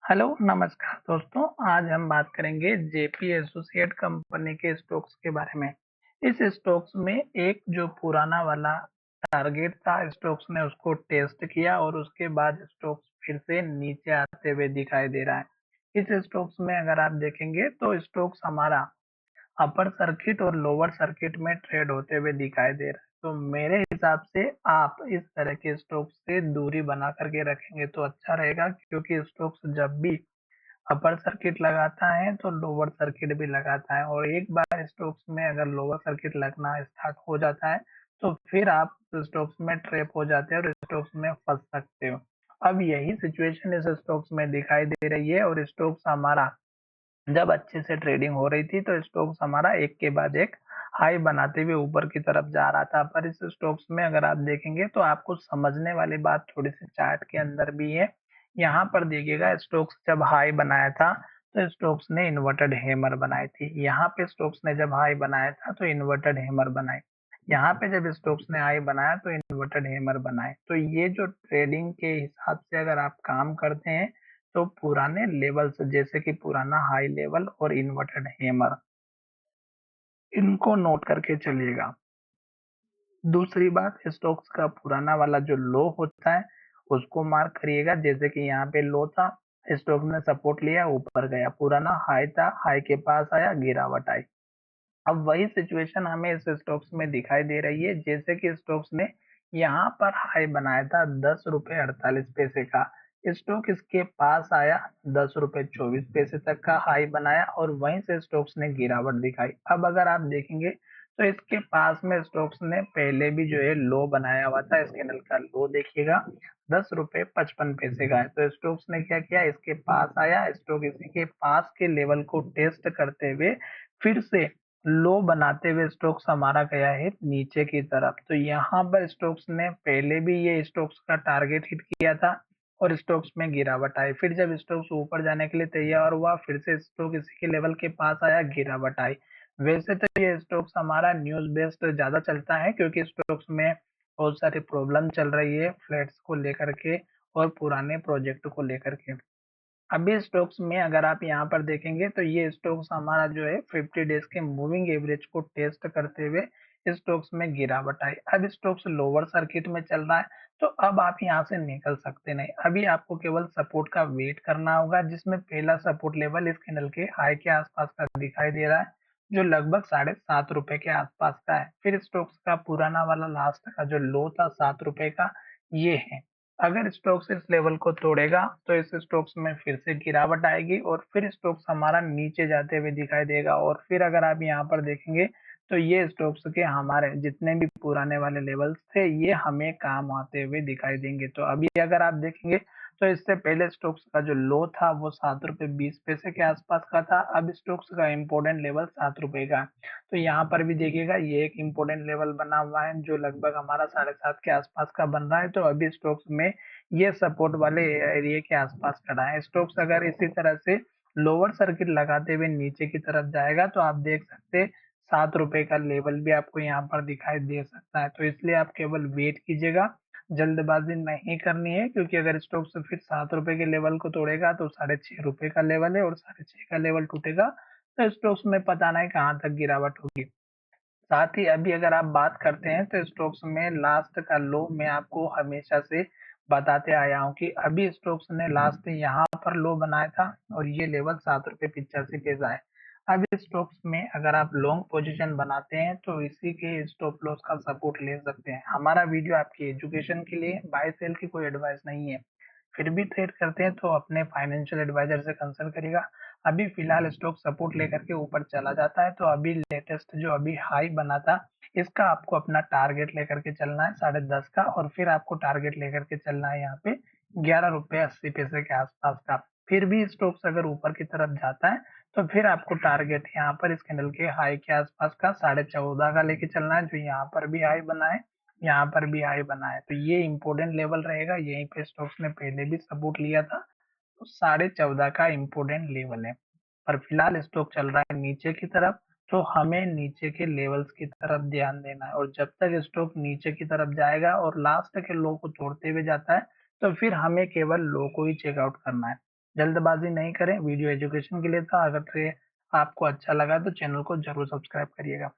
Hello नमस्कार दोस्तों। आज हम बात करेंगे जेपी एसोसिएट कंपनी के स्टॉक्स के बारे में। इस स्टॉक्स में एक जो पुराना वाला टारगेट था, स्टॉक्स ने उसको टेस्ट किया और उसके बाद स्टॉक्स फिर से नीचे आते हुए दिखाई दे रहा है। इस स्टॉक्स में अगर आप देखेंगे तो स्टॉक्स हमारा अपर सर्किट और लोअर सर्किट में ट्रेड होते हुए दिखाई दे रहा है। तो मेरे हिसाब से आप इस तरह के स्टॉक्स से दूरी बना करके रखेंगे तो अच्छा रहेगा, क्योंकि स्टॉक्स जब भी अपर सर्किट लगाता है तो लोअर सर्किट भी लगाता है, और एक बार स्टॉक्स में अगर लोअर सर्किट लगना स्टार्ट हो जाता है तो फिर आप स्टॉक्स में ट्रैप हो जाते हैं और स्टॉक्स में फंस सकते हो। अब यही सिचुएशन इस स्टॉक्स में दिखाई दे रही है, और स्टॉक्स हमारा जब अच्छे से ट्रेडिंग हो रही थी तो स्टॉक्स हमारा एक के बाद एक हाई बनाते हुए ऊपर की तरफ जा रहा था। पर इस स्टॉक्स में अगर आप देखेंगे तो आपको समझने वाली बात थोड़ी सी चार्ट के अंदर भी है। यहाँ पर देखिएगा, स्टॉक्स जब हाई बनाया था तो स्टॉक्स ने इन्वर्टेड हैमर बनाई थी। यहाँ पे स्टॉक्स ने जब हाई बनाया था तो इन्वर्टेड हैमर बनाए। यहाँ पे जब स्टॉक्स ने हाई बनाया तो इन्वर्टेड हैमर बनाए। तो ये जो ट्रेडिंग के हिसाब से अगर आप काम करते हैं तो पुराने लेवल्स जैसे कि पुराना हाई लेवल और इन्वर्टेड हैमर, इनको नोट करके चलिएगा। दूसरी बात, स्टॉक्स का पुराना वाला जो लो होता है उसको मार्क करिएगा। जैसे कि यहाँ पे लो था, स्टॉक ने सपोर्ट लिया, ऊपर गया, पुराना हाई था, हाई के पास आया, गिरावट आई। अब वही सिचुएशन हमें इस स्टॉक्स में दिखाई दे रही है। जैसे कि स्टॉक्स ने यहाँ पर हाई बनाया था 10 रुपए 48 पैसे का, स्टॉक इसके पास आया, 10 रुपए 24 पैसे तक का हाई बनाया और वहीं से स्टॉक्स ने गिरावट दिखाई। अब अगर आप देखेंगे तो इसके पास में स्टॉक्स ने पहले भी जो है लो बनाया हुआ था। इस कैंडल का लो देखिएगा, 10 रुपए 55 पैसे का है। तो स्टॉक्स ने क्या किया, इसके पास आया, स्टॉक इसी के पास के लेवल को टेस्ट करते हुए फिर से लो बनाते हुए स्टॉक्स हमारा गया है नीचे की तरफ। तो यहाँ पर स्टॉक्स ने पहले भी ये स्टॉक्स का टारगेट हिट किया था और स्टॉक्स में गिरावट आई। फिर जब स्टॉक्स ऊपर जाने के लिए तैयार हुआ, फिर से स्टॉक इसी के लेवल के पास आया, गिरावट आई। वैसे तो ये स्टॉक्स हमारा न्यूज बेस्ड ज्यादा चलता है, क्योंकि स्टॉक्स में बहुत सारी प्रॉब्लम चल रही है फ्लैट्स को लेकर के और पुराने प्रोजेक्ट को लेकर के। अभी स्टॉक्स में अगर आप यहाँ पर देखेंगे तो ये स्टॉक्स हमारा जो है 50 डेज के मूविंग एवरेज को टेस्ट करते हुए स्टॉक्स में गिरावट आई। अब स्टॉक्स लोअर सर्किट में चल रहा है, तो अब आप यहाँ से निकल सकते नहीं। अभी आपको केवल सपोर्ट का वेट करना होगा, जिसमें पहला सपोर्ट लेवल इस कैंडल के हाई के आसपास का दिखाई दे रहा है, जो लगभग 7.5 रुपए के आसपास का है। फिर स्टॉक्स का पुराना वाला लास्ट का जो लो था 7 रुपए का, ये है। अगर स्टॉक्स इस लेवल को तोड़ेगा तो इस स्टॉक्स में फिर से गिरावट आएगी और फिर स्टॉक्स हमारा नीचे जाते हुए दिखाई देगा। और फिर अगर आप यहाँ पर देखेंगे तो ये स्टॉक्स के हमारे जितने भी पुराने वाले लेवल्स थे ये हमें काम आते हुए दिखाई देंगे। तो अभी अगर आप देखेंगे तो इससे पहले स्टॉक्स का जो लो था वो 7 रुपए 20 पैसे के आसपास का था। अब स्टॉक्स का इम्पोर्टेंट लेवल 7 रुपए का है। तो यहाँ पर भी देखिएगा, ये एक इम्पोर्टेंट लेवल बना हुआ है जो लगभग हमारा 7.5 के आसपास का बन रहा है। तो अभी स्टॉक्स में ये सपोर्ट वाले एरिया के आसपास खड़ा है। स्टॉक्स अगर इसी तरह से लोअर सर्किट लगाते हुए नीचे की तरफ जाएगा तो आप देख सकते 7 रुपए का लेवल भी आपको यहाँ पर दिखाई दे सकता है। तो इसलिए आप केवल वेट कीजिएगा, जल्दबाजी नहीं करनी है, क्योंकि अगर स्टॉक्स फिर 7 रुपए के लेवल को तोड़ेगा तो 6.5 रुपए का लेवल है, और 6.5 का लेवल टूटेगा तो स्टॉक्स में पता नहीं कहाँ तक गिरावट होगी। साथ ही अभी अगर आप बात करते हैं तो स्टॉक्स में लास्ट का लो मैं आपको हमेशा से बताते आया हूँ कि अभी स्टॉक्स ने लास्ट यहाँ पर लो बनाया था और ये लेवल 7 रुपए 85 पैसा है। अब इस स्टॉक्स में अगर आप लॉन्ग पोजीशन बनाते हैं तो इसी के स्टॉप लॉस का सपोर्ट ले सकते हैं। हमारा वीडियो आपकी एजुकेशन के लिए, बाय सेल की कोई एडवाइस नहीं है। फिर भी ट्रेड करते हैं तो अपने फाइनेंशियल एडवाइजर से कंसल्ट करिएगा। अभी फिलहाल स्टॉक सपोर्ट लेकर के ऊपर चला जाता है, तो अभी लेटेस्ट जो अभी हाई बना था इसका आपको अपना टारगेट लेकर के चलना है 10.5 का, और फिर आपको टारगेट लेकर के चलना है यहाँ पे 11 रुपए 80 पैसे के आसपास का। फिर भी स्टॉक्स अगर ऊपर की तरफ जाता है तो फिर आपको टारगेट यहाँ पर इस कैंडल के हाई के आसपास का 14.5 का लेके चलना है, जो यहाँ पर भी हाई बना है, यहाँ पर भी हाई बना है। तो ये इंपॉर्टेंट लेवल रहेगा, यहीं पे स्टॉक्स ने पहले भी सपोर्ट लिया था। तो 14.5 का इम्पोर्टेंट लेवल है। पर फिलहाल स्टॉक चल रहा है नीचे की तरफ, तो हमें नीचे के लेवल्स की तरफ ध्यान देना है। और जब तक स्टॉक नीचे की तरफ जाएगा और लास्ट के लो को तोड़ते हुए जाता है तो फिर हमें केवल लो को ही चेकआउट करना है। जल्दबाजी नहीं करें। वीडियो एजुकेशन के लिए था। अगर ये आपको अच्छा लगा तो चैनल को जरूर सब्सक्राइब करिएगा।